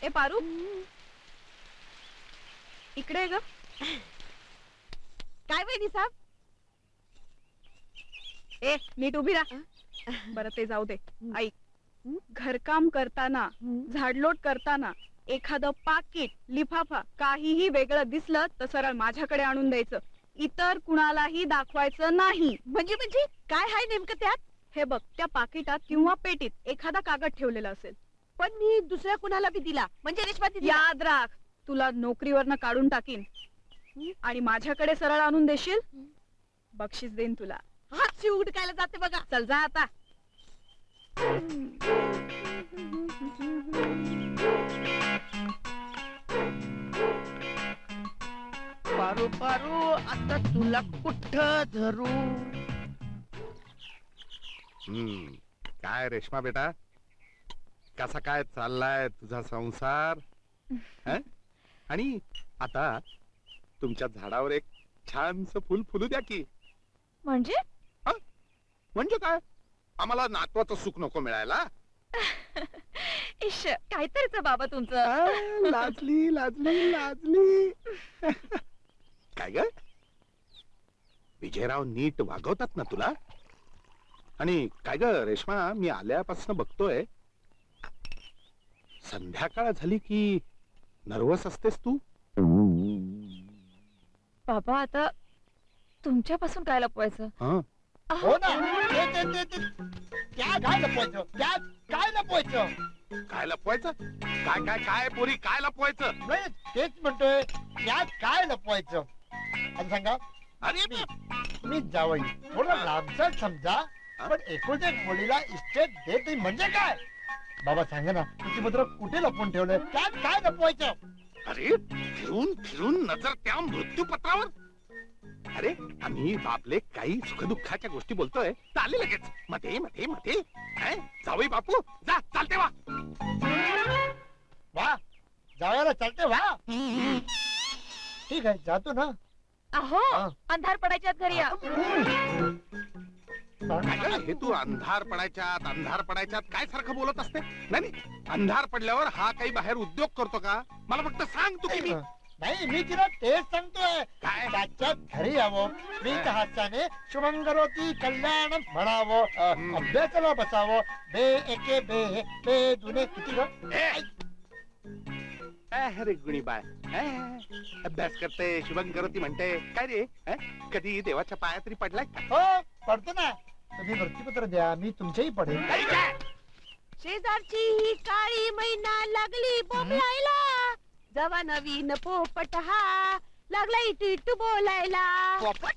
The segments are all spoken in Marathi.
ए पारू, इकडे ग. काय वहिनी साहेब? ए नीट उभी राहा. बरं ते जाऊ दे. ऐक, घरकाम करताना, झाडलोट करताना एखादं पाकिट, लिफाफा काहीही वेगळं दिसलं तर सरळ माझ्याकडे आणून द्यायचं. इतर कुणालाही दाखवायचं नाही. म्हणजे काय हाय नेमकं त्यात? हे बघ, त्या पाकिटात किंवा पेटीत एखादा कागद ठेवलेला असेल. पण मी दुसऱ्या कुणाला बी दिला म्हणजे रेशमा दिदी. याद राख, तुला नोकरीवरनं काढून टाकीन आणि माझ्याकडे सरळ आणून देशील, बक्षीस देईन तुला. हात शिव उडकायला जाते बघा. चल जा आता. पारू पारू आता तुला कुठं धरू? काय रेश्मा बेटा, कसा काय चाललाय तुझा संसार? आणि आता तुमच्या झाडावर एक छानस फुल फुलू द्या की. म्हणजे म्हणजे काय, आम्हाला नातवाचं सुख नको मिळायला? इश, काहीतरीच बाबा तुमचं. लाजली लाजली लाजली. काय ग, विजयराव नीट वागवतात ना तुला? आणि काय ग रेश्मा, मी आल्यापासून बघतोय संध्याकाळ झाली की नर्वस असतेस तू. बाबा आता तुमच्यापासून काय लपवायचं? हो ना, त्या काय लपवायचं? त्यात काय लपवायचं? काय लपवायचं? काय काय काय पोरी, काय लपवायचं? नाही तेच म्हणतोय, त्यात काय लपवायचं? आणि सांगा. अरे मी जावई थोडं लांबचं समजा, पण एकूण एक मुलीला इस्टेट देत नाही म्हणजे काय? बाबा सांगा ना, तुझी पत्र कुठे लपवून ठेवलंय? त्यात काय लपवायचं? अरे फिरून फिरून नजर त्या मृत्यूपत्रावर. अरे आम्ही बापले काही सुखदुःखाच्या गोष्टी बोलतोय, तर आले लगेच मध्ये मध्ये मध्ये. जावई बापू, जा चालते वा. वा, जावयाला चालते वा. ठीक आहे, जातो ना. अहो, अंधार पडायच्या आत घरी या. काय गं, हे तू अंधार पडायच्यात काय सारखं बोलत असते? नाही अंधार पडल्यावर हा काही बाहेर उद्योग करतो का? मला फक्त सांग तू किती. नाही, मी तिला तेच सांगतोय, काय? त्याच्या घरी यावं, मी हाताने शुभंकरोती कल्याण म्हणावं, अभ्यासाला बसावं. बे एके बे बे दुने किती ग? अरे गुणी बाय, अभ्यास करते, शुभंकरोती म्हणते. काय रे, कधी देवाच्या पाया तरी पडलाय का? हो, पडतो ना. तुम्ही वृत्तीपत्र द्या, मी तुमच्याही पडेल. शेजारची ही काळी मैना लागली बोंबलायला, जवा नवीन पोपट हा लागला इटू बोलायला. पोपट?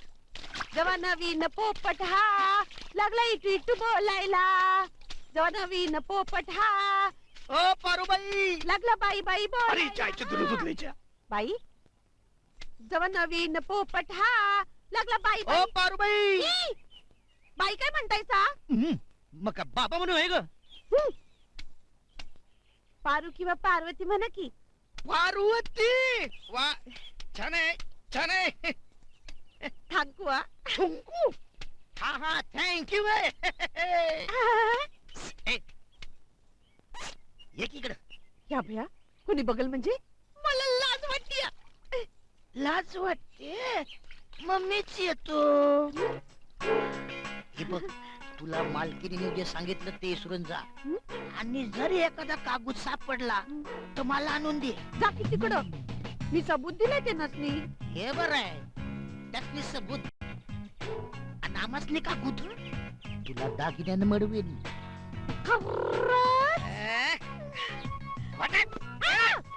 जवा नवीन पोपट हा लागला इटू बोलायला, जवा नवीन पोपट हा ओ पारूबाई, लागला बाई बाई अरे बोलायला. चायच्या दुरुदुधलीच्या. बाई, जवा नवीन पोपट हा लागला बाई ओ बाई. पारूबाई. ई! बाई काय म्हणतायसा? मग का बाबा म्हणू आहे ग? पारू किंवा पार्वती म्हणा की. पार्वती. वा, छान आहे, छान आहे. थांकवा. थुंकू. हा हा, थँक्यू. एक इकडं. या भया, कुणी बघल म्हणजे मला लाज वाटते. लाज वाटते, मम्मीच येतो. हे बघ, तुला मालकीने जे सांगितलं ते विसरून जा, आणि जर एखादा कागद सापडला तर मला आणून दे. जा की तिकडं, मी सबूत दिलाय ते नसली. हे बरं आहे, त्यातली सबूत आणि आमासली कागद तुला दागिन्यानं मडवेन.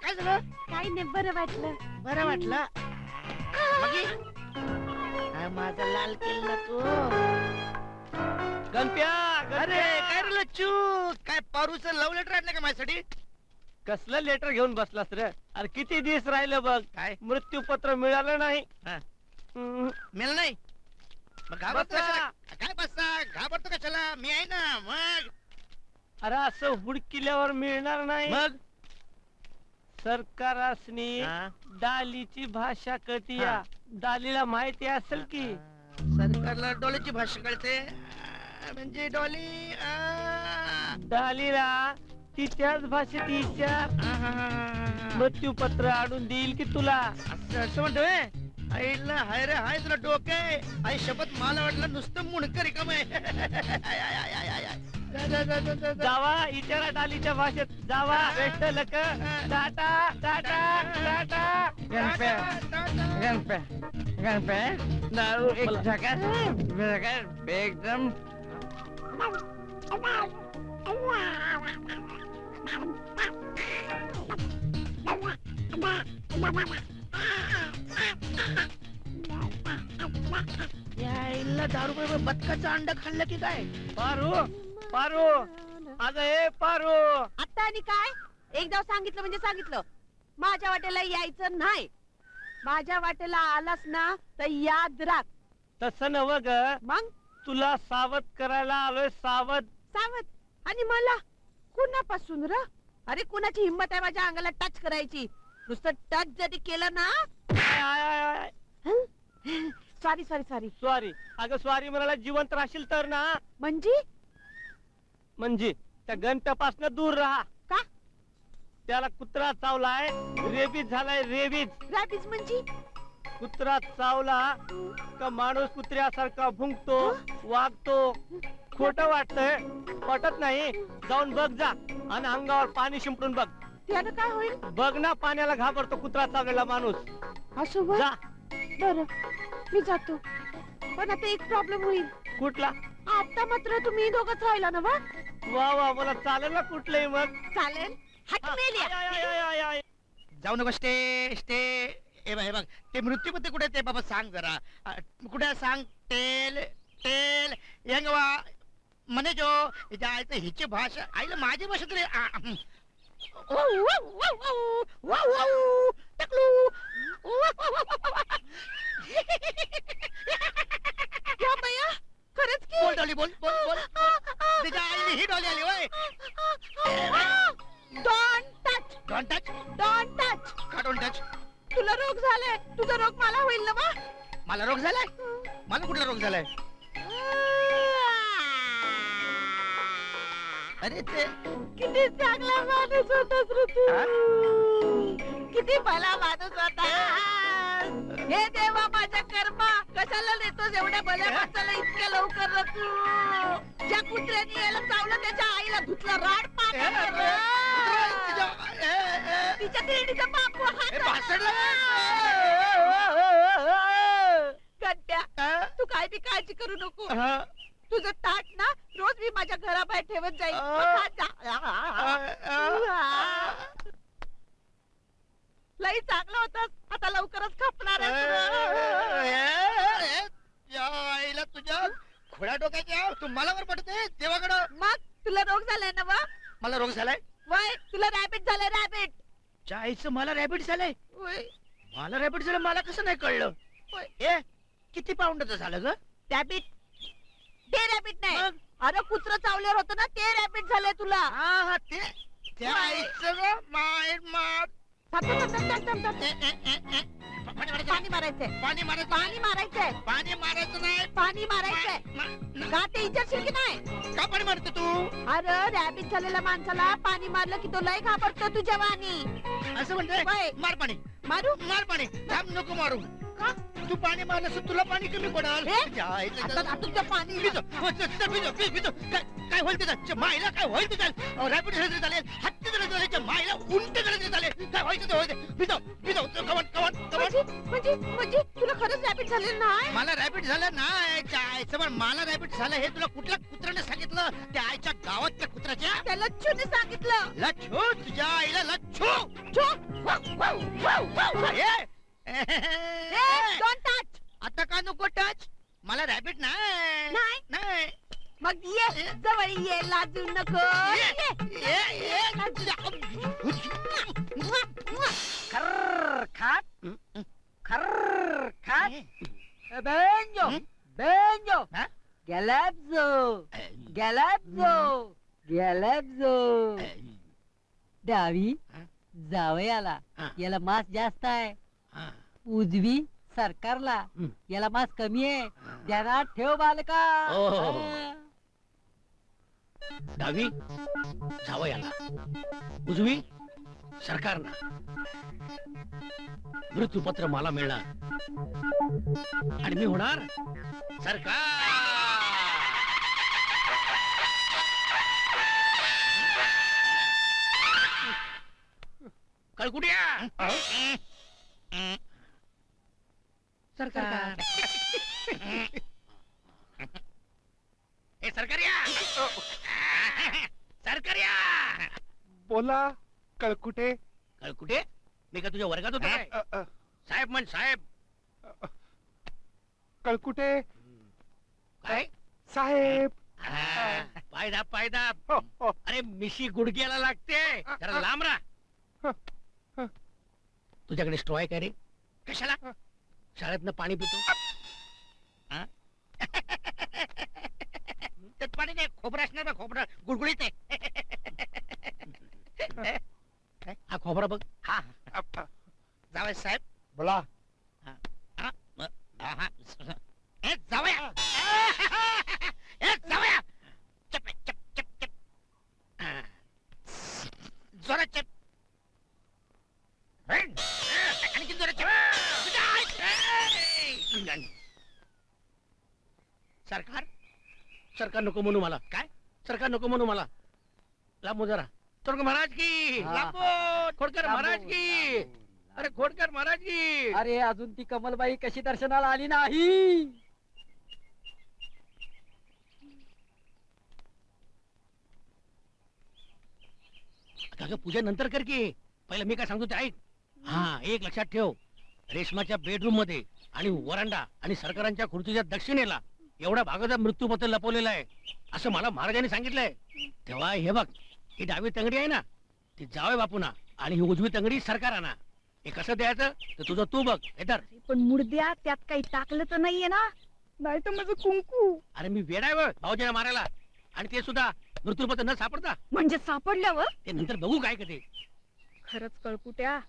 काय झालं? काय नाही, बरं वाटलं. बरं वाटलं. माझा लाल किल्ला तू. गणप्या, अरे काय रे लच्चू, काय पारूचं लव्ह लेटर आणलं का माझ्यासाठी? कसलं लेटर घेऊन बसलास रे? अरे किती दिवस राहिले बघ, काय मृत्यूपत्र मिळालं नाही. मिळालं नाही? मग घाबरतो कशाला? काय बसता, घाबरतो कशाला? मी आहे ना. मग अरे असं हुडकिल्यावर मिळणार नाही. मग सरकारासनी डालीची भाषा कळती या. डालीला माहिती असेल की सरकारला डॉलीची भाषा कळते म्हणजे डॉली. डालीला तिच्याच भाषेत विचार. मृत्यूपत्र आणून देईल की तुला. असं म्हणतोय आईला हाय रे हाय तुला डोके आई शपथ मला वाटलं नुसतं मुणकर रिकाम आहे. जावा विचारा डालीच्या भाषेत जावा. बेस्ट लक. टाटा टाटा टाटा. दारू एक झकास एकदम यायला दारू बरोबर बदकाचं अंड खाल्लं की काय? पारू पारू अगं ए पारू. आता आणि काय एकदा सांगितलं म्हणजे सांगितलं. माझ्या वाटेला यायचं नाही. माझ्या वाटेला आलास ना तर याद राख. तसं नव ग, मग तुला सावध करायला आलोय. सावध. सावध. आणि मला कुणापासून र? अरे कुणाची हिंमत आहे माझ्या अंगाला टच करायची? नुसतं टच जरी केलं ना. Sorry sorry sorry. स्वारी. अगं स्वारी म्हणाला जिवंत राहशील तर ना. म्हणजे म्हणजे त्या गणप्यापासून दूर राहा. का? त्याला कुत्रा चावलाय. रेबीज झालाय. रेबीज. रॅबिज म्हणजे कुत्रा चावला का माणूस कुत्र्यासारखा भुंकतो, वागतो. खोट वाटतंय, पटत नाही. जाऊन बघ जा आणि अंगावर पाणी शिंपडून बघ. त्यानं काय होईल? बघ ना, पाण्याला घाबरतो कुत्रा चावलेला माणूस. असं होय? जा. बरं मी जातो. पण आता एक प्रॉब्लेम होईल. कुठला? आता मात्र तुम्ही दोघच राहिला ना बा. वा वा, मला चालेल ना कुठलंही मग. चालेल. हट मेल्या. I, I, I, I, I. जाऊ नको. Stay stay. हे बघ ते मृत्यूपत्ते कुठे ते बाबा सांग जरा. कुठे सांग. टेल टेल यंगवा म्हणे जो जायचं हिची भाषा आईला माझी भाषा तरी खरंच की. बोल डॉली बोल बोल बोल. तिच्या आईने ही डॉली आली होय. Don't touch. Don't touch. Don't touch. का डोंट टच? तुला रोग झालाय. तुझा रोग मला होईल ना बा. मला रोग झालाय? मला कुठला रोग झालाय? अरे ते किती चांगला माणूस होतास रे तू. किती भला माणूस होता. हे देवा माझ्या कर्मा कशाला देतोस एवढ्या भल्या माणसाला इतक्या लवकर रे तू. ज्या कुत्र्याने याला चावलं त्याच्या आईला धुतलं राड तिच्या तिरडीचा बापू गड्ड्या. तू काय बी काळजी करू नको. तुझं ताट ना रोज मी माझ्या घराबाहेर ठेवत जाईल. लई चांगला होतास. आता लवकरच खपणार आईला तुझ्या खोड्या डोक्याच्या तू मला वर पडते देवाकडं. मग तुला रोग झालाय ना वा. मला रोग झालाय. वय तुला रॅबिट झालंय. रॅबिट. चायचं मला रॅबिट झालंय. मला रॅबिट झालं मला कसं नाही कळलं? ए किती पाऊंडचं झालं ग? रॅबिट. ते रॅबिट नाही. मग? अरे कुत्र चावल्यावर होतं ना ते रॅबिट झालंय तुला. हा ते त्या आईचं ग माय मार. थांब, थांब, थांब, थांब, थांब, थांब. पाणी मारायचंय. पाणी मारायचं. पाणी मारायचंय. पाणी मारायचं नाही. पाणी मारायचंय. का ते विचारशील की नाही? का पाणी मारतो तू? अरे रॅबिट झालेल्या माणसाला पाणी मारलं की तो लय घाबरतो तुझ्या वाणी. असं म्हणते. वय. मार पाणी. मारू. मार पाणी. थांब नको मारू. का? तू पाणी मारलं असं तुला पाणी कमी पडाल. हे? तुझ्या आईचं आता आता तुझं पाणी. पितो. पितो. काय होईल त्याच्या माईला काय होईल त्याच्या रॅपिड झालं चालेल. हत्ती झालं त्याच्या माईला उलट झालं तरी चालेल. काय व्हायचं ते व्हायचं. पितो पितो. कमन कमन कमन. म्हणजे तुला खरंच रॅबिट झालेलं नाही? मला रॅपिड झालं नाही. आईचं पण मला रॅपिड झालं हे तुला कुठल्या कुत्र्याने सांगितलं? त्या आईच्या गावातल्या कुत्र्याच्या. त्या लच्छूने सांगितलं. लच्छू तुझ्या आईला लच्छू. Don't touch. आता का नको टच? मला रॅबिट नाही. नाही? नाही. मग ये जवळ ये. लाजू नको. खर्र खात. खर्र खात. Benjo, Benjo, हा? Galabzo, Galabzo, Galabzo. डावी हा? जावयाला हा. याला मास जास्त आहे. हा. उजवी सरकारला हं. याला मास कमी आहे. ध्यानात ठेव बालका. हो, हो, हो. हा. डावी जावयाला, उजवी सरकारनं. मृत्यूपत्र मला मिळणार आणि मी होणार सरकार. कळकुट्या सरकार. ए सरकारिया, सरकारिया. बोला कळकुटे. कळकुटे, मी का तुझ्या वर्गात होतो काय? साहेब म्हण साहेब. कळकुटे काय साहेब. पायदाब पायदाब. हो, हो. अरे मिशी गुडघ्याला लागते, जरा लांब राहा. तुझ्याकडे स्ट्रॉ आहे काय रे? कशाला? शाळेतनं पाणी पितो. त्यात पाणी नाही, खोबरं असणार बा, खोबरं गुळगुळीत आहे. हा खोबरा बघ. हा जावई साहेब. बोला. ए जावया, ए जावया. चप चप चप चप. जोरात चप. आणखी जोरात चप. सरकार, सरकार नको म्हणू मला. काय सरकार नको म्हणू मला? लांबू जरा. तर महाराज की हा. लांबू. खोडकर लांबू. महाराज की. अरे खोडकर महाराज की. अरे अजून ती कमलबाई कशी दर्शनाला आली नाही? अगं पूजा नंतर कर की. पहिलं मी काय सांगतो ते ऐक. हा एक लक्षात ठेव, रेशमाच्या बेडरूम मध्ये आणि वरांडा आणि सरकारांच्या खुर्चीच्या दक्षिणेला एवढा भागाचा मृत्यूपत्र लपवलेला आहे असं मला महाराजांनी सांगितलंय. तेव्हा हे बघ, ही डावी तंगडी आहे ना, ती जावई बापूना आणि ही उजवी तंगडी सरकारांना. हे कसं द्यायचं तर तुझं तू बघ. हे धर. पण मुर्द्या त्यात काही टाकलं तर नाहीये ना? नाही तर माझं कुंकू. अरे मी वेड आहे भाऊजीला मारायला, आणि ते सुद्धा मृत्यूपत्र न सापडता. म्हणजे सापडल्यावर ते नंतर बघू काय का ते. खरंच कळकुट्या,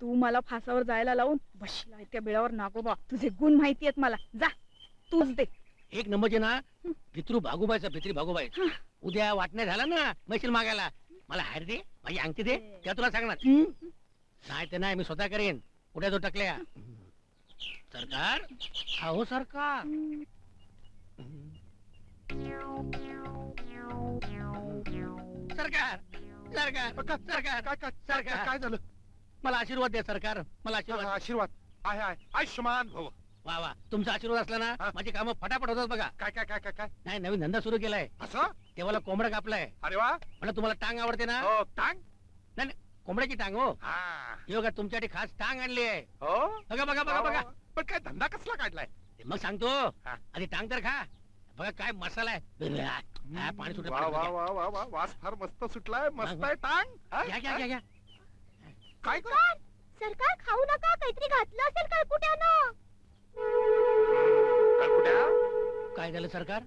तू मला फासावर जायला लावून बसला त्या बिळावर नागोबा. तुझे गुण माहिती आहेत मला. जा तूच दे. एक नंबरचे ना पितृ भागोबायचा, पितृ भागोबाई. उद्या वाटण्या झाला ना मैशील मागायला, मला हार दे, माझी अंगठी दे, त्या तुला सांगणार. नाही ते नाही, मी स्वतः करेन. कुठे तो टकल्या. सरकार, अहो सरकार. सरकार, सरकार, सरकार, सरकार. काय झालं? मला आशीर्वाद द्या सरकार, मला आशीर्वाद. आशीर्वाद आहे आहे. आयुष्यमान भव. वा वा, तुमचा आशीर्वाद असला ना हा. माझी कामं फटाफट होतात बघा. काय काय काय काय काय नाही, नवीन धंदा सुरू केलाय. असं? तेव्हाला कोंबडा कापलाय. अरे वा. म्हणलं तुम्हाला टांग आवडते ना? हो टांग. कोंबड्याची टांग हो. हा. हे बघा तुमच्यासाठी खास टांग आणली आहे. हो बघा बघा बघा बघा. पण काय धंदा कसला काढलाय? ते मग सांगतो. हा. आधी टांग तर खा. बघा काय मसाला आहे. हा, पाणी सुटलं. वा वा वा वा वा. वास फार मस्त सुटलाय. मस्त आहे टांग. हा? घ्या घ्या घ्या घ्या. काय सरकार खाऊ नका, काहीतरी घातलं असेल कळकुट्यानं. कळकुट्या, काय झालं सरकार?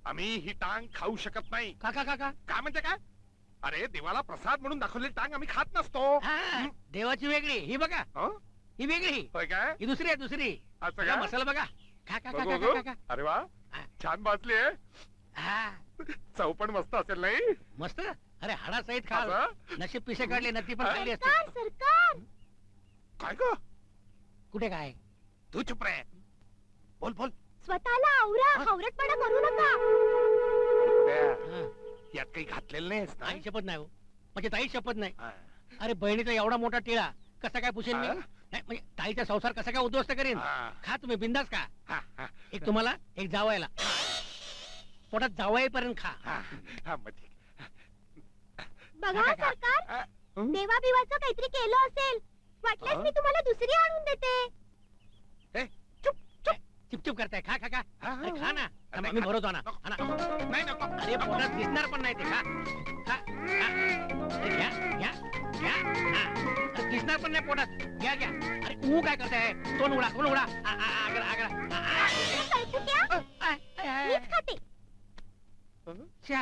आम्ही ही टांग खाऊ शकत नाही. का का का का? काय म्हणते काय? अरे देवाला प्रसाद म्हणून दाखवलेली टांग आम्ही खात नसतो. हा, देवाची वेगळी ही बघा, हं? ही वेगळी, होय काय? ही दुसरी आहे दुसरी. असं बघा, का? मसाला बघा. खा खा खा बघू, खा बघू. खा खा. अरे वा, हा. छान भाजली आहे. हा, चव पण मस्त असेल नाही? मस्त. अरे हाडासहित खा. असं? नशीब पिसे काढले ना, ती पण खाल्ली असते. सरकार काय ग? कुठे काय? तू चुप रे. बोल बोल. स्वतःला आवरा, हावरटपणा करू नका. कळकुट्या, हा, यात काही घातलेलं नाहीस ना? ताई शपथ नाही हो. म्हणजे ताई शपथ नाही. हा. अरे बहिणीचा एवढा मोठा टिळा कसा काय पुसेन मी? हा? नाही म्हणजे ताईचा संसार कसा काय उद्ध्वस्त करेन? हा. खा तुम्ही बिंदास खा. हा, हा, एक तुम्हाला एक जावायला. पोटात जावाईपर्यंत खा. हा, हा, मग ठीक. बघा नका का? सरकार, हं? देवा बिवाचं काहीतरी केलं असेल. वाटल्यास मी तुम्हाला दुसरी आणून देते. चिपचिप करताय. खा खा खा. हा, हा, अरे खा ना. अरे, मी भरवतो ना. नको. हा ना. नाही नको. अरे पोटात दिसणार पण नाही ते. खा खा खा. अरे, घ्या घ्या घ्या. हा. अरे, दिसणार पण नाही पोटात. घ्या घ्या. अरे काय करताय? तोंड उघडा, तोंड उघडा. आगरा आगरा. कळकुट्या, मीच खाते. छ्या.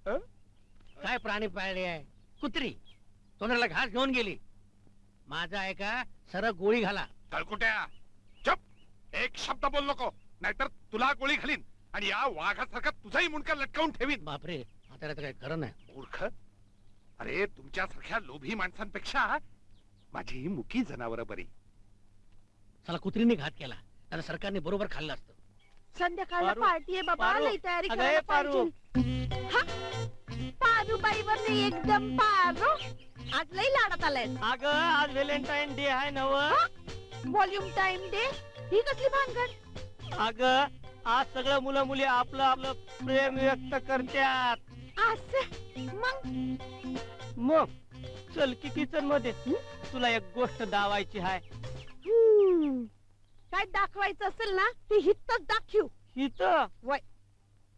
हं? काय प्राणी पाळले आहे? कुत्री तोंडाला घास घेऊन गेली. माझा ऐका, सरळ गोळी घाला. कळकुट्या, चुप. एक शब्द बोल नको, नाहीतर तुला गोळी घालीन आणि या वाघासारखा तुझाही मुंडका लटकावून ठेवीन. बापरे, म्हाताऱ्याचं काही खरं नाही. मूर्ख. अरे तुमच्यासारख्या लोभी माणसांपेक्षा माझी ही मुकी जनावर बरी. चला कुत्रीने घात केला तर सरकारने बरोबर खाल्लं असतं. संध्याकाळला पारू, पार्टी आहे बाबा, पारू. लई तयारी अगं, करायला ए, पारू. पाहिजे. हा? पारू बाईवर नाही एकदम पारू. आज लई लाडात आलाय. अगं आज व्हॅलेंटाईन डे आहे नव. व्हॉल्यूम टाइम डे ही कसली भानगड? अगं आज सगळं मुलं मुली आपलं आपलं प्रेम व्यक्त करतात. असं मग मग चल की किचन मध्ये तुला एक गोष्ट दावायची आहे. काय दाखवायचं असेल ना ते हितच दाखवू. इथं वय.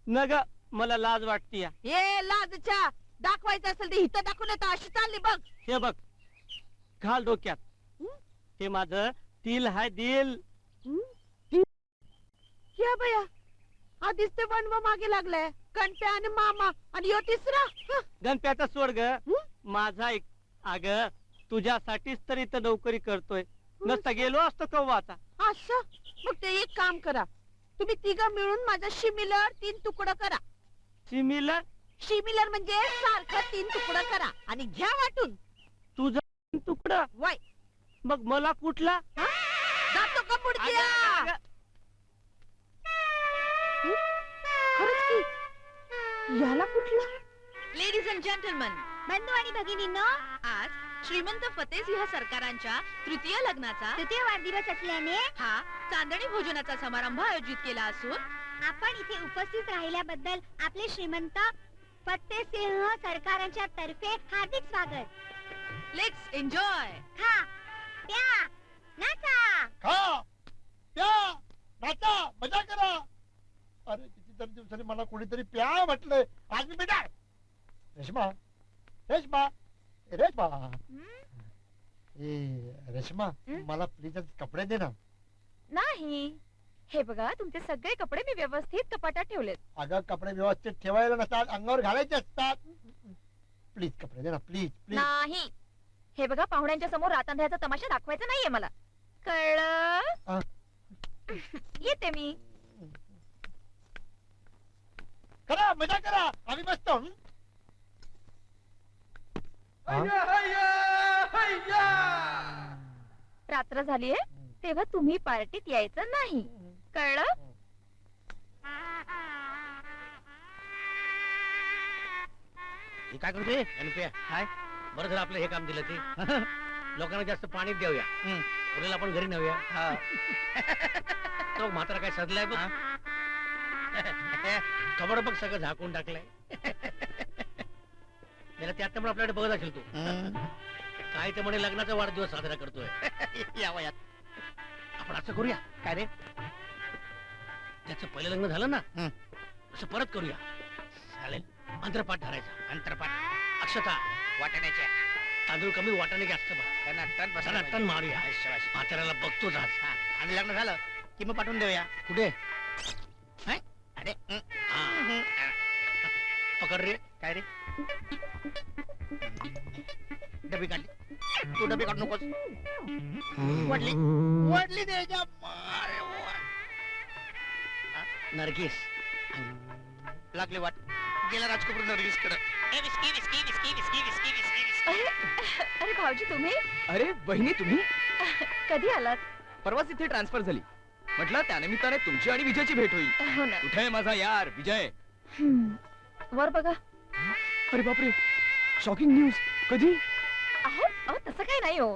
न ग मला लाज वाटतीय. ये लाजच्या दाखवायचं असेल ते हित दाखवून येतं अशी चालली बघ. हे बघ घाल डोक्यात. हे माझं दिल हाय दिल. या बया आधीच ते वनवा मागे लागलाय. कणप्या आणि मामा आणि यो तिसरा. गणप्याचा सोड ग. माझा एक अग तुझ्यासाठीच तर इथं नोकरी करतोय. नसता गेलो असतो कव्वाचा. असं मग ते एक काम करा, तुम्ही तिघं मिळून माझा शिमिलर 3 तुकडं करा. सिमिलर शिमिलर म्हणजे सारखं 3 तुकडं करा आणि घ्या वाटून. तुझं तुकडं. वय मग मला कुठला? जातो का पुढच्या? अगं, अगं, खरंच की याला कुठलं? लेडीज अँड जेंटलमन, बंधू आणि भगिनींनो, आज श्रीमंत फतेसिंह सरकारांच्या तृतीय लग्नाचा तृतीय वाढदिवस असल्याने हा चांदणी भोजनाचा समारंभ आयोजित केला असून आपण इथे उपस्थित राहिल्याबद्दल आपले श्रीमंत फतेसिंह सरकारांच्या तर्फे हार्दिक स्वागत. Let's enjoy. खा प्या नाचा. खा प्या नाचा मजा करा. अरे कितीतरी दिवसांनी मला कोणीतरी प्या म्हटलंय. आज मी बेटा रेश्मा रेश्मा रेश्मा रेश्मा मला प्लीज कपडे दे ना. नाही, हे बघा तुमचे सगळे कपडे मी व्यवस्थित कपाटात ठेवलेत. अगं कपडे व्यवस्थित ठेवायला नसतात, अंगावर घालायचे असतात. प्लीज कपडे दे ना प्लीज प्लीज. नाही, हे बघा पाहुण्यांच्या समोर रातांध्याचा तमाशा दाखवायचा नाहीये मला, कळलं? येते मी. करा मजा करा आम्ही बसतो. रात्र झालीये तेव्हा तुम्ही पार्टीत यायचं नाही, कळलं? हे काय करतोय गणप्या? हाय बरं झालं आपलं हे काम दिलं ते. लोकांना जास्त पाणी देऊया. उद्याला आपण घरी नेऊया. तो म्हातारा काय सजलाय बघ. कबड बघ सगळं झाकून टाकलंय. त्याला त्यात पण आपल्याकडे बघत असेल तू. काय ते म्हणे लग्नाचा वाढदिवस साजरा करतोय या वयात. आपण असं करूया काय रे, त्याचं पहिलं लग्न झालं ना तसं परत करूया. चालेल. मंत्रपाठ धरायचा. अंतरपाठ अक्षता वाटण्याच्या तांदूळ कमी वाटाणे जास्त बघ. त्यांना टन बसायला चला टन पाहिजे. मारूया. म्हाताऱ्याला बघतोच आज. हा, आणि लग्न झालं की मग पाठवून देऊया. कुठे? अरे हा. पकड रे. काय रे डबी काढली. तू डबी काढू नकोस. वडली वडली द्यायच्या. नरगिस लागली वाट. गेला राजकपूर नर्गिस कडे. Whisky whisky whisky whisky whisky whisky whisky. अरे भाऊजी तुम्ही अरे बहिणी तुम्ही कधी आलात? परवाच इथे ट्रान्सफर झाली. म्हटलं त्यानिमित्ताने तुमची आणि विजयची भेट होईल. हो ना. कुठे आहे माझा यार विजय? वर बघा. अरे बापरे, शॉकिंग न्यूज. कधी? अहो अहो तसं काही नाही हो.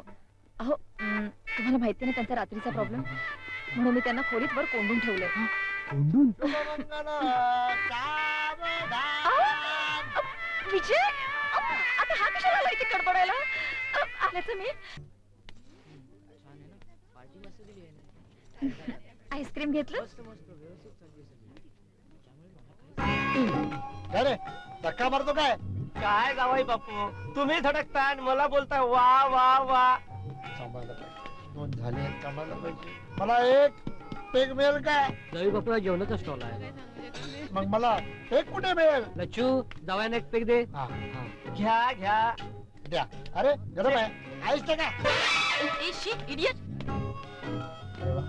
अहो तुम्हाला माहिती ना त्यांचा रात्रीचा प्रॉब्लेम, म्हणून मी त्यांना खोलीत वर कोंडून ठेवलंय. कोंडून? विजय आता हा कशाला आला इथे कडबडायला? आल्याच मी. आईस्क्रीम घेतलं? काय रे धक्का मारतो काय? काय जावाई बापू तुम्ही धडकता आणि मला बोलताय वा वा वा. सांभाळलं पाहिजे. 2 झाले आहेत, सांभाळलं पाहिजे. मला एक पेग मिळेल का? जावाई बापूला जेवणाचा स्टॉल आहे. मग मला पेग कुठे मिळेल? लच्चू जावायला एक पेक दे. हा, हा. घ्या घ्या. द्या. अरे गरम आहे. आईस टाका. इडियट. अरे वा,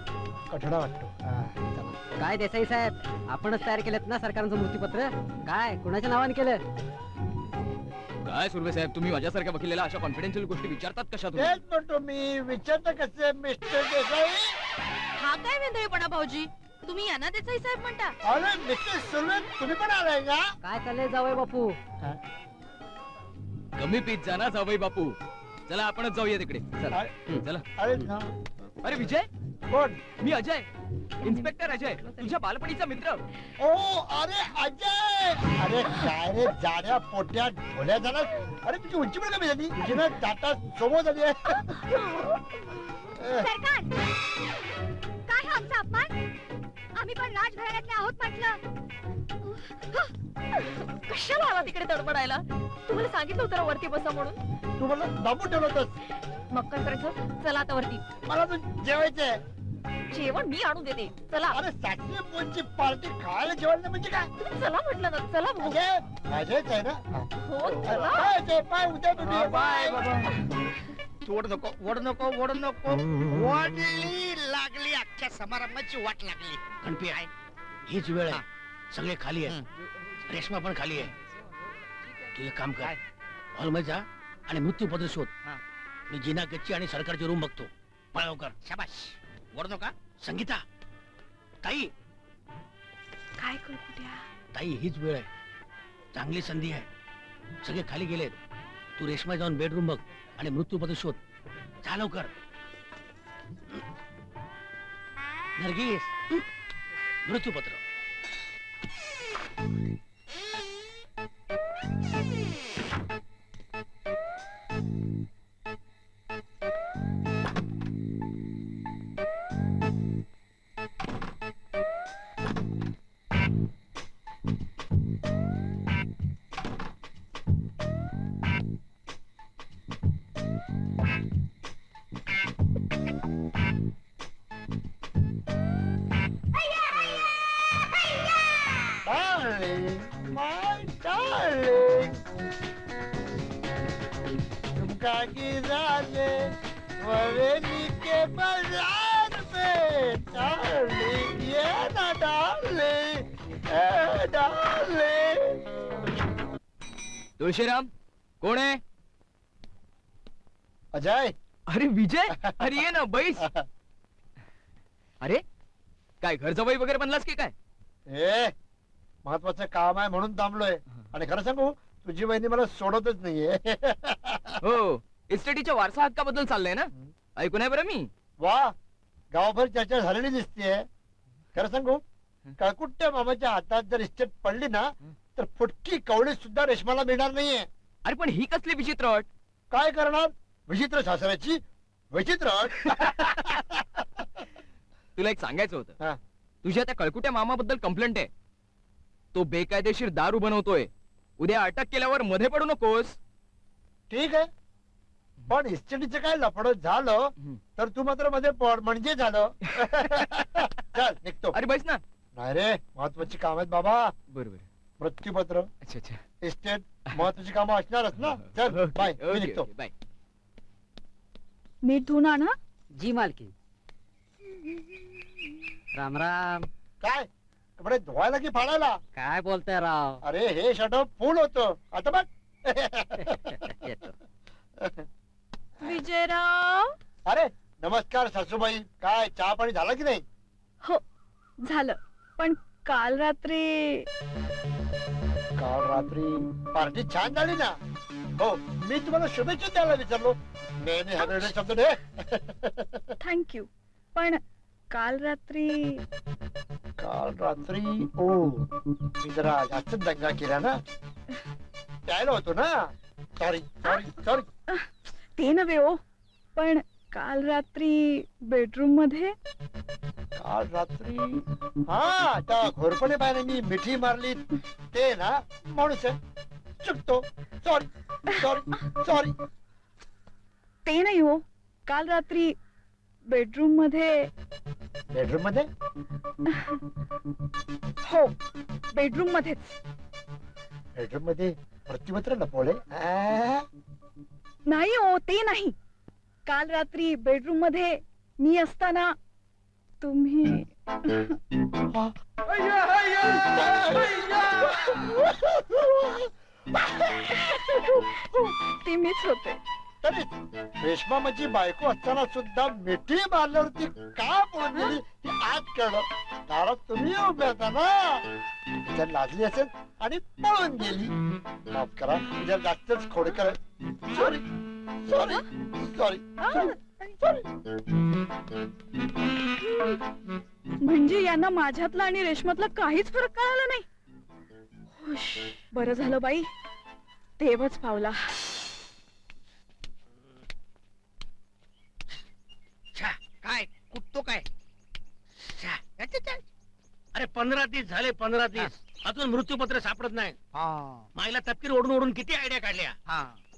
कठडा वाटतो. हा, चला. काय देसाई साहेब, आपणच तयार केलेत ना सरकारचं मृत्यूपत्र? काय कोणाच्या नावाने केलं? काय सुर्वे साहेब, तुम्ही माझ्यासारख्या वकिलाला अशा कॉन्फिडेन्शियल गोष्टी विचारतात कशा तुम्ही? तेच म्हणतो मी, विचारता कसे मिस्टर देसाई? हा काय वेंधळेपणा भाऊजी, तुम्ही यांना देसाई साहेब म्हणता? अरे मिस्टर सुर्वे, तुम्ही पण आलाय का? काय चाललंय जावई बापू? कमी पीत जा ना जावई बापू. चला आपणच जाऊया तिकडे. चला चला. अरे ना, अरे विजय, कोण? मी अजय, इन्स्पेक्टर अजय, तुझ्या बालपणीचा मित्र. ओ अरे अजय, अरे काय रे जाड्या पोट्या ढोल्या जाणार. अरे तुझी उंची पण कमी झाली, तुझी ना टाटा सोमो झाली आहे. सरकार, काय हा आमचा अपमान? आम्ही पण राजघराण्यातले आहोत म्हटलं. कशाला आला तिकडे तडपडायला? तुम्हाला सांगितलं होतं ना वरती बसा म्हणून. तू मला दाबून ठेवलं होतंस. मग काय करायचं? चला आता वरती. मला तू जेवायचंय. जेवण मी आणून देते. चला. अरे सासरी पोनची पार्टी खायला जेवण नाही म्हणजे काय? तुम्ही चला म्हटलं ना. चला भाऊ. अजय, अजयच आहे ना? हो चला. काय अजय, बाय उद्या भेटूया. बाय तू ओढ नको ओढ नको ओढ नको. वाढली लागली अख्ख्या समारंभाची वाट लागली. गणपी आहे, हीच वेळ आहे. सगळे खाली आहे, रेशमा पण खाली आहे. तू एक काम कर, हॉलमध्ये जा आणि मृत्यूपत्र शोध. मी जिना गच्ची आणि सरकारची रूम बघतो. पळाव कर. शाबाश. ओढ नका. संगीता, ताई काय कळकुट्या? ताई, हीच वेळ आहे, चांगली संधी आहे. सगळे खाली गेलेत. तू रेशमा जाऊन बेडरूम बघ आणि मृत्यूपत्र शोध. जा लवकर. नर्गिस, मृत्यूपत्र. Darling, my darling. झुमका गिराने वरेली के बाजार में. Darling, ये ना darling, darling. तुळशीराम, कोण आहे? अजय. अरे विजय, अरे ये ना, बैस. अरे काय घर जवळ वगैरे बनलास की काय? ए, महत्वाचं काम आहे म्हणून थांबलोय. आणि खरं सांगू, तुझी वहिनी मला सोडतच नाहीये. हो, इस्टेटीच्या वारसा हक्काबद्दल चाललंय ना? ऐकून आहे बरं मी. वा, गावभर चर्चा झालेली दिसतीये. खरं सांगू, कळकुट्ट्या मामाच्या हातात जर इस्टेट पडली ना, तर फुटकी कवडी सुद्धा रेशमाला मिळणार नाहीये. अरे पण ही कसली विचित्र अट? काय करणार? विचित्र सासऱ्याची विचित्र अट. तुला एक सांगायचं हा. होतं. तुझ्या त्या कळकुट्या मामाबद्दल कंप्लेंट आहे. तो बेकायदेशीर दारू बनवतोय. उद्या अटक केल्यावर मध्ये पडू नकोस. ठीक आहे, पण इस्टेटीचं काय लफडं झालं तर तू मात्र मध्ये पड म्हणजे झालं. चल निघतो. अरे बैस ना. नाही रे, महत्वाची काम आहेत बाबा. बरोबर. मृत्यूपत्र, अच्छा अच्छा. इस्टेट, महत्वाची कामं असणारच ना. चल बाय, मी निघतो. बाय. नीट धुवून आण हं. जी मालकी. राम राम. काय कपडे धुवायला की फाडायला? काय बोलताय राव? अरे हे शटअप फुल होतं आता बघ. येतो. विजयराव. अरे नमस्कार सासूबाई, काय चहा पाणी झालं की नाही? हो झालं, पण काल रात्री काल रात्री पार्टी छान झाली ना. हो, मी तुम्हाला शुभेच्छा द्यायला विचारलो. नेहमी हरवणे शब्द दे. थँक्यू. पण काल रात्री ओ, मी जरा जास्त दंगा केला ना. प्यायला होतो ना. Sorry sorry sorry. ते नव्हे हो, पण काल रात्री बेडरूम मध्ये. काल रात्री हा, त्या घोरपणे बायने मी मिठी मारली ते ना. माणूस आहे, चुकतो. Sorry sorry sorry. ते नाही हो, काल रात्री बेडरूम मध्ये. बेडरूम मध्ये? हो, बेडरूम मध्येच. बेडरूम मध्ये मृत्यूपत्र लपवले? नाही हो, ते नाही. काल रात्री बेडरूम मध्ये मी असताना तुम्ही ती मीच होते. तरीच रेश्मा माझी बायको असताना सुद्धा मिठी मारल्यावरती का पळून गेली ती आज कळलं. दारात तुम्ही उभे होता ना, जर लाजली असेल आणि पळून गेली. माफ करा, तुझ्या जास्तच खोडकर. Sorry sorry sorry sorry. म्हणजे यांना माझ्यातला आणि रेशमातला काहीच फरक कळाला नाही. हुश, बरं झालं बाई, देवच पावला. छा, काय कुठतो काय छा, याचे काय? अरे 15 दिवस झाले, 15 दिवस अजून मृत्यूपत्र सापडत नाही. माईला तपकीर ओढून ओढून किती आयडिया काढल्या,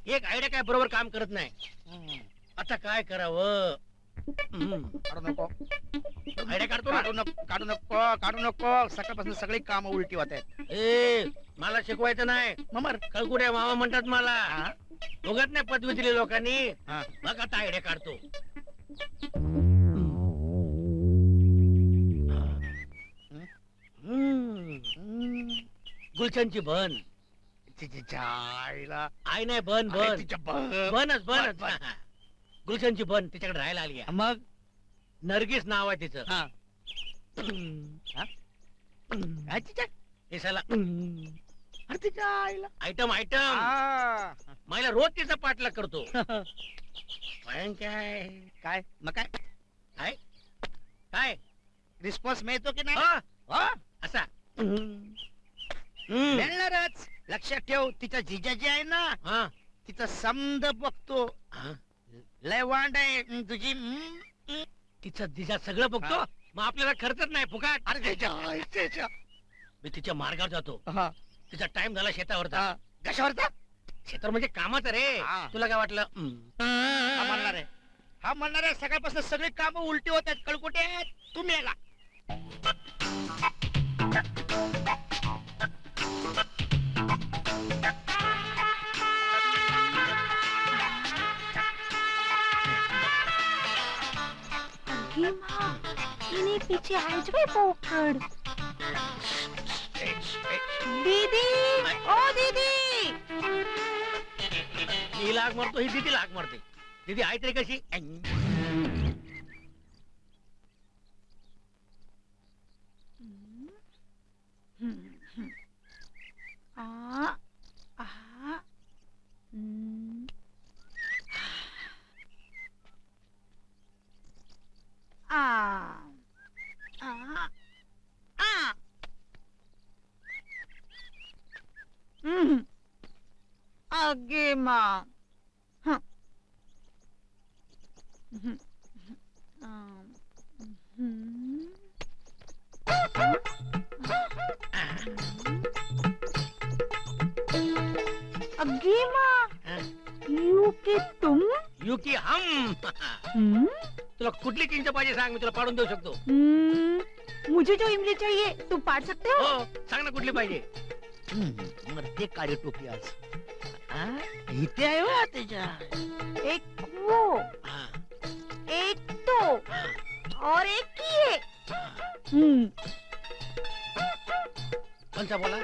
एक आयडिया काय बरोबर काम करत नाही. आता काय करावं? काढू नको आयडिया काढतो ना. काढू नको काढू नको काढू नको. सकाळपासून सगळी काम उलटी होत आहेत. ए मला शिकवायचं नाही. ममर कळकुड्या मामा म्हणतात मला. दोघात नाही पदवी दिली लोकांनी. मग आता आयडिया काढतो. गुलशनची बन. आईला आई नाही बन बन बनच बनच. गुलशनची बन तिच्याकडे राहायला आली आहे. मग नरगिस नाव आहे तिचं. हा. हे साला अरे तिच्या आईला आयटम आयटम. मला रोज तिचा पाठलाग करतो. पण काय काय मग काय काय काय रिस्पॉन्स मिळतो की नाही? हा? असा मिळणारच. लक्षात ठेव, तिचा जिजाजी आहे ना, हा तिचा समद बघतो. हा. लय वांड आहे तुझी. तिचं दिशा सगळं बघतो. हा. मग आपल्याला खर्चच नाही फुकाट. अरे त्याच्या मी तिच्या मार्गावर जातो. हा तिचा टाइम झाला शेतावरचा. हा. कशावरचा? शेतावर म्हणजे कामाचं रे. हा. तुला काय वाटलं? हा म्हणणार आहे, हा म्हणणार आहे. सकाळपासून सगळी काम उलटी होत आहेत. कळकुटे तुम्ही याला. इन्हें पीछे आज भी पोखर. दीदी, ओ दीदी. मी लाग मारतो, ही दीदी लाग मारते. दीदी आहे तरी कशी? आ आ आगे माँ. अगे माँ, यू के तुम. यू की हम. तुला कुठली चिंच पाहिजे सांग, मी तुला पाडून देऊ शकतो. मुझे जो इमली चाहिए तुम पाड़ सकते हो. हो सांग ना कुठली पाहिजे. मरते काळी टोपी आज. इथे आहे हो त्याच्या. एक वो, हा. एक तो और एक ये. कोणता बोला?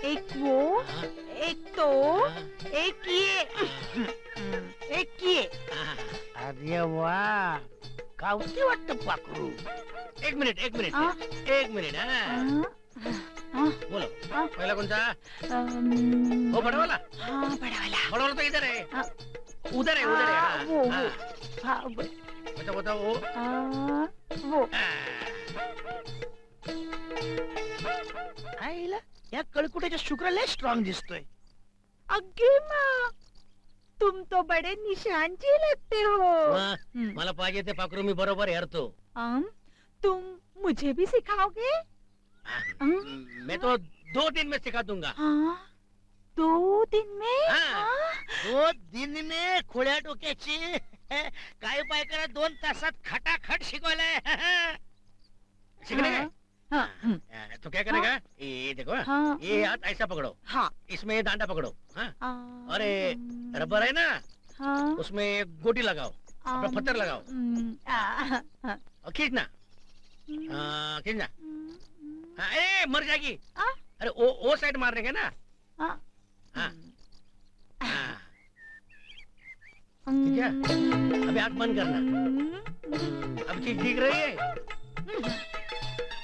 एक वो, हा. एक तो, हा. एक ये, एक ये. हा. अरे वा, गावठी वाटत पाखरू. एक मिनिट एक मिनिट हा? एक मिनिट. हा बोलो. हा. पहिला कोणता? अम, हो बडवाला. हाँ बड़ा वाला. बडवाला तो इधर है. हा. उधर है उधर है. हाँ, वो, हाँ. वो. हाँ बता बता वो. वो. आईला या कळकुट्याच्या शुक्राला स्ट्रॉंग दिसतोय. अगे माँ, तुम तो बड़े निशान जी लगते हो. वा, मला पाहिजे ते पाखरू मी बरोबर हेरतो. तुम मुझे भी सिखाओगे? मैं तो 2 दिन में सिखा दूंगा. हाँ, 2 दिन में. हाँ. हाँ? 2 दिन में खोड्या डोक्याची. काय पाय करा 2 तासात खटाखट शिकवलंय. सीखने का? हाँ, तो क्या करेगा? ये देखो. हाँ. ये हाथ ऐसा पकड़ो. हाँ. इसमें ये डांडा पकड़ो. हाँ. अरे अरे रबर है ना, हाँ. उसमें गोटी लगाओ, अपना पत्थर लगाओ और खींचना. किंजा ए मर जाएगी आ? अरे ओ साइड मारने का ना हाँ। हाँ। हाँ। ठीक है अभी आंख बंद करना अब चीज दिख रही है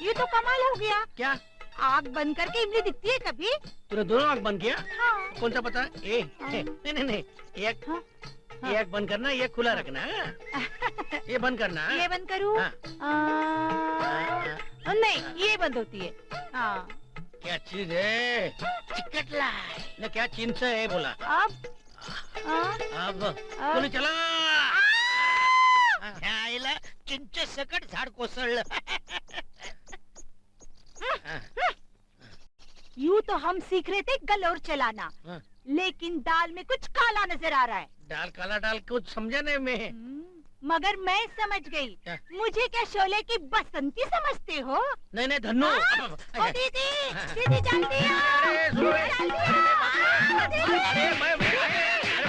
ये तो कमाल हो गया। क्या आग बंद करके इमली दिखती है कभी? तूने दोनों आंख बंद किया हाँ। कौन सा पता नहीं एक हाँ? ये आंख बंद करना ये खुला रखना हाँ? ये बंद करना ये बंद करूँ? हाँ। नहीं ये बंद होती है। हाँ। क्या चीज है चिकटला ना क्या चिंच है बोला अब अब कोणी चला आईला चिंच सकट झाड कोसळलं यूं तो हम सीख रहे थे गलोर चलाना, हाँ। लेकिन दाल में कुछ काला नजर आ रहा है। डाल काला डाल कुछ समझा नहीं मैं मगर मैं समझ गई। क्या? मुझे क्या शोले की बसंती समझते हो? नहीं नहीं धन्नो हाँ? ओ दीदी, दीदी जल्दी आओ। अरे, सुनो, जल्दी आओ, दीदी।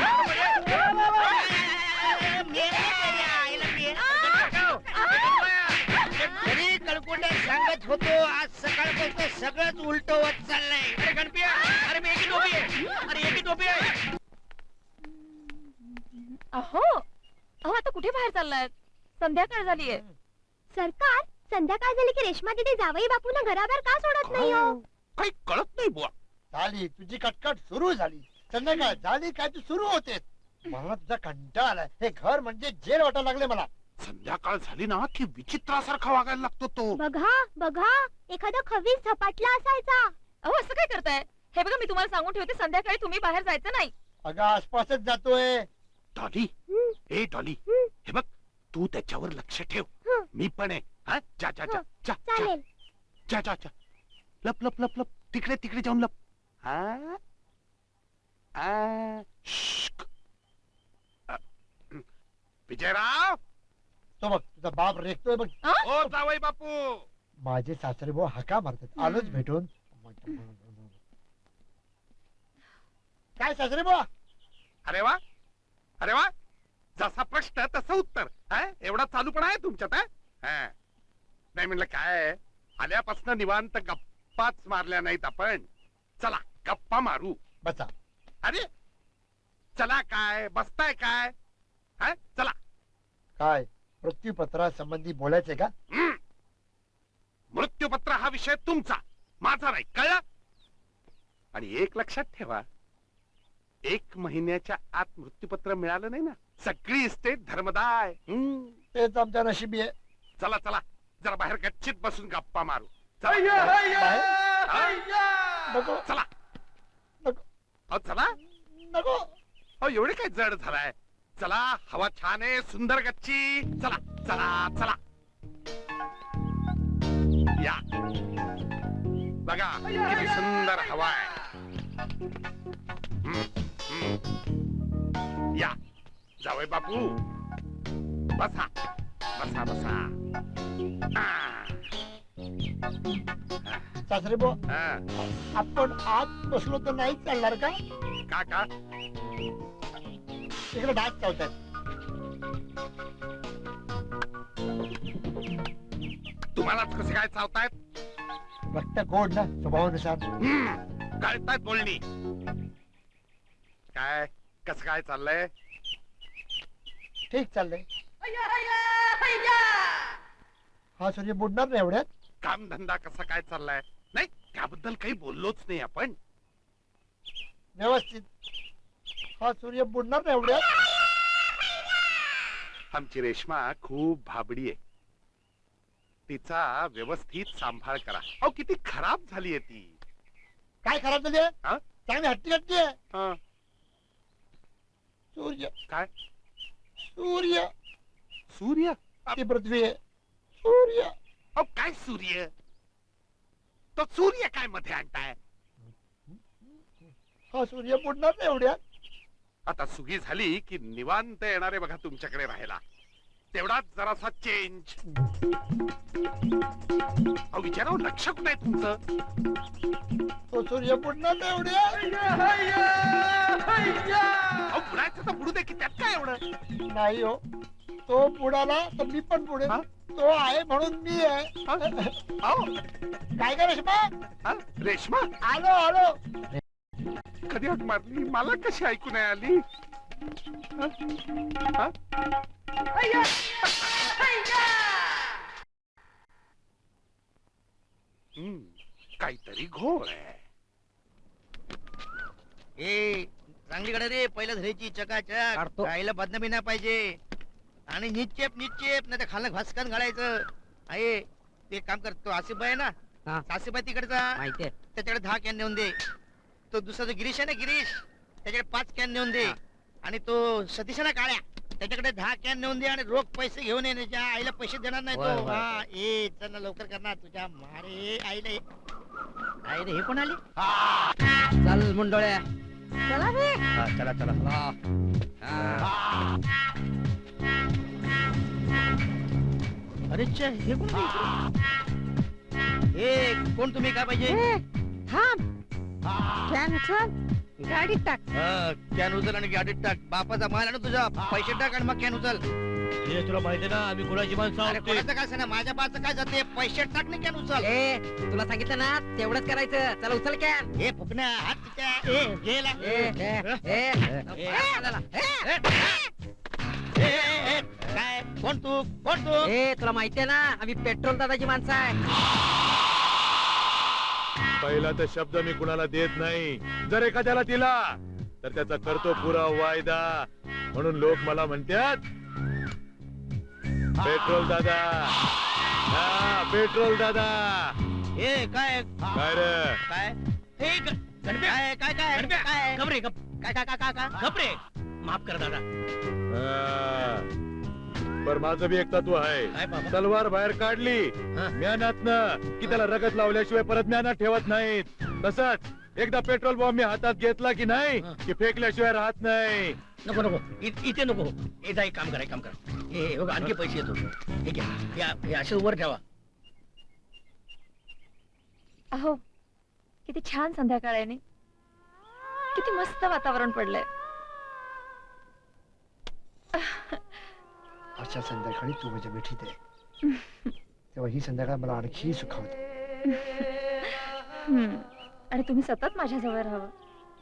अरे, कळकुंडे सांगत होतो आज सकाळपासून सगळंच उलट होत चाललंय अरे गणपिया अरे मी एकी टोपी आहे अरे एकी टोपी आहे अहो अहो आता कुठे बाहेर चाललाय? संध्याकाळ झालीये. सरकार संध्याकाळ झाली की रेश्मा दीदी जावई बापूंना घराबाहेर का सोडत नाही हो? काही कळत नाही बुवा झाली तुझी कटकट सुरू झाली संध्याकाळ झाली काय तू सुरू होते मला तुझा कंटाळा आलाय हे घर म्हणजे जेल वाटायला लागले मला संध्याकाळ झाली ना की विचित्रासारखा वागायला लागतो तो बघा बघा एखादा खवीस झपाटला असायचा. अहो असं काय करताय? हे बघा मी तुम्हाला सांगून ठेवते संध्याकाळी तुम्ही बाहेर जायचं नाही. अगं आसपासच जातोय डॉली ए डॉली हे बघ तू त्याच्यावर लक्ष ठेव हं. मी पण आहे हा? जा जा जा जा जा चालेल. जा जा जा लप लप लप लप तिकडे तिकडे जाऊन लप हा? श्श्क. विजयराव तो बघ तुझा बाप रेखतोय बघ ओ जावई बापू माझे सासरे भाऊ हका मारतात आलोच भेटून काय सासरे भाऊ अरे वा जसा प्रश्न तसं उत्तर हा? एवढा चालूपणा आहे तुमच्यात हा? हा. नाही म्हणलं काय आल्यापासून निवांत गप्पाच मारल्या नाहीत आपण चला गप्पा मारू बसा अरे चला काय बसताय काय हा? चला काय मृत्यूपत्रासंबंधी बोलायचंय का हम्म. मृत्यूपत्र हा विषय तुमचा माझा नाही कळलं आणि एक लक्षात ठेवा 1 महिन्याच्या आत मृत्यूपत्र मिळालं नाही ना सगळी इस्टेट धर्मदाय तेच आमच्या नशिबी आहे चला चला जरा बाहेर गच्चीत बसून गप्पा मारू चला नको चला नको अहो चला नको अहो एवढे काय जड झालाय चला हवा छान आहे सुंदर गच्ची चला चला चला या बघा किती सुंदर हवा आहे हम्म, हम्म. या जावई बापू बसा बसा बसा आ. सासरे भाऊ हा. आपण आत बसलो तर नाही चालणार का का तिकडे डास चावतात तुम्हालाच कसे काय चावतायत रक्त गोड ना स्वभावानुसार कळतायत बोलणी काय कसं काय चाललंय ठीक चाललंय हा सूर्य बुडणार नाही एवढ्यात काम धंदा कसा काय चाललाय नाही त्याबद्दल काही बोललोच नाही आपण व्यवस्थित हा सूर्य बुडणार नाही एवढ्यात आमची रेश्मा खूप भाबडी आहे तिचा व्यवस्थित सांभाळ करा अहो किती खराब झालीये ती काय खराब झाली हा? चांगली हट्टी हट्टी आहे हं, सूर्य काय सूर्य सूर्य ती पृथ्वी आहे सूर्य अहो काय सूर्य तो सूर्य काय मध्ये आणताय हा सूर्य बुडणार नाही एवढ्यात आता सुगी झाली की निवांत येणारे बघा तुमच्याकडे राहायला तेवढाच जरासा चेंज अहो विचारावं लक्ष कुठे आहे तुमचं तो सूर्य बुडणार नाही एवढ्यात अहो बुडायचं तर बुडू दे की त्यात काय एवढं नाही हो तो पुढाला तर मी पण पुढे हा? तो आहे म्हणून मी आहे अहो, काय का रेश्मा हा? रेश्मा आलो आलो कधी हाक मारली मला कशी ऐकू नाही आली हा? हम्म, काहीतरी घोळ आहे ए चांगलीकडे रे पहिलं धरायची चकाचक काढतो. राहिलं बदनामी नाही पाहिजे आणि निचेप नाही तर खाल्लं घासकन घालायचं आहे ते एक काम कर तो आसिफ आहे ना हा. आसिफ तिकडचा माहितीये त्याच्याकडे 10 कॅन नेऊन दे तो दुसरा जो गिरीश आहे ना गिरीश त्याच्याकडे 5 कॅन नेऊन दे हा. आणि तो सतीश आहे ना काळ्या त्याच्याकडे 10 कॅन नेऊन दे आणि रोख पैसे घेऊन ये त्याच्या आईला पैसे देणार नाही बर, तो बर. हा ए चल ना लवकर करणार तुझ्या मारे आईला आईला हे कोण आली चल मुंडोळ्या चला रे चला चला अरे च्या, हे कोण रे इकडे? हे कोण तुम्ही काय पाहिजे ए, थांब कॅन उचल गाडीत टाक कॅन उचल आणि गाडीत टाक बापाचा माल आणि तुझा पैसे टाक आणि मग कॅन उचल हे तुला माहिती ना आम्ही कुणाची माणसं अरे आहोत ते. कोणाचं काय ना माझ्या बाचं काय जाते पैसे टाक नाही कॅन उचल ए तुला सांगितलं ना तेवढंच करायचं चला उचल कॅन हे फुकण्या हात तिच्या ए गेला ए, ए, ए, चला. काय कोण तू ए तुला माहितीये ना आम्ही पेट्रोल दादाची माणसं आहे पहिला तर शब्द मी कुणाला देत नाही जर एखाद्याला दिला तर त्याचा करतो पुरा वायदा म्हणून लोक मला म्हणतात पेट्रोल दादा हा पेट्रोल दादा हे काय काय रे काय हे काय काय काय काय गप रे, गप. काय काय काय काय गप रे. माफ कर दादा हा. पर माझं बी एक तत्व आहे काय बाबा तलवार बाहेर काढली हा. म्यानातनं की त्याला रगत लावल्याशिवाय परत म्यानात ठेवत नाहीत तसंच एकदा पेट्रोल बॉम्ब मी हातात घेतला की नाही हा. की फेकल्याशिवाय राहत नाही नको नको इथे नको एकदा एक काम करा हे बघ आणखी पैसे येतो हे घ्या हे असे वर ठेवा अहो किती छान संध्याकाळ आहे नाही किती मस्त वातावरण पडलंय अशा संध्याकाळी तू माझ्या मिठीत आहे तेव्हा ही संध्याकाळ मला आणखी सुखावते आणि तुम्ही सतत माझ्या जवळ राहावं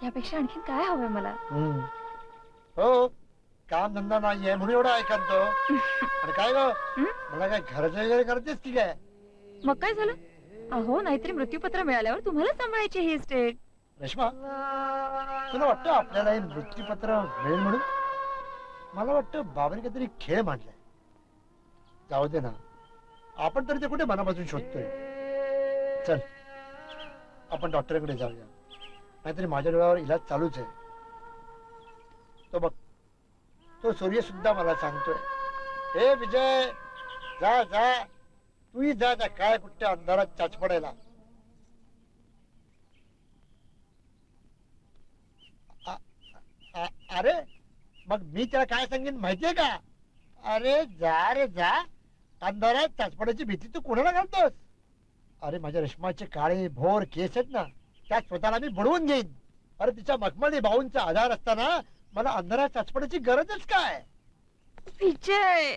यापेक्षा आणखी काय हवंय मला हो काम धंदा नाहीये म्हणून एवढं ऐकतो आणि काय ग मला काय घराचं वगैरे करतेस की काय मग काय झालं अहो नाहीतरी मृत्यूपत्र मिळाल्यावर तुम्हाला सांभाळायची ही स्टेट रेश्मा तुला वाटतं आपल्याला हे मृत्यूपत्र मिळेल म्हणून मला वाटतं बाबाने काहीतरी खेळ मांडलाय जाऊ दे ना आपण तर ते कुठे मनापासून शोधतोय चल आपण डॉक्टरकडे जाऊया नाहीतरी माझ्या डोळ्यावर इलाज चालूच आहे तो बघ तो सूर्य सुद्धा मला सांगतोय हे विजय जा जा तूही जा जा काय कुठच्या अंधारात चाच पडायला अरे मग मी त्याला काय सांगेन माहितीये का अरे जा रे जा अंधारात चाचपडायची भीती तू कोणाला घालतोस अरे माझ्या रेशमाचे काळे भोर केस आहेत ना त्या स्वतःला मी बुडवून घेईन अरे तिच्या मखमली भाऊंचा आधार असताना मला अंधारात चाचपडायची गरजच काय विजय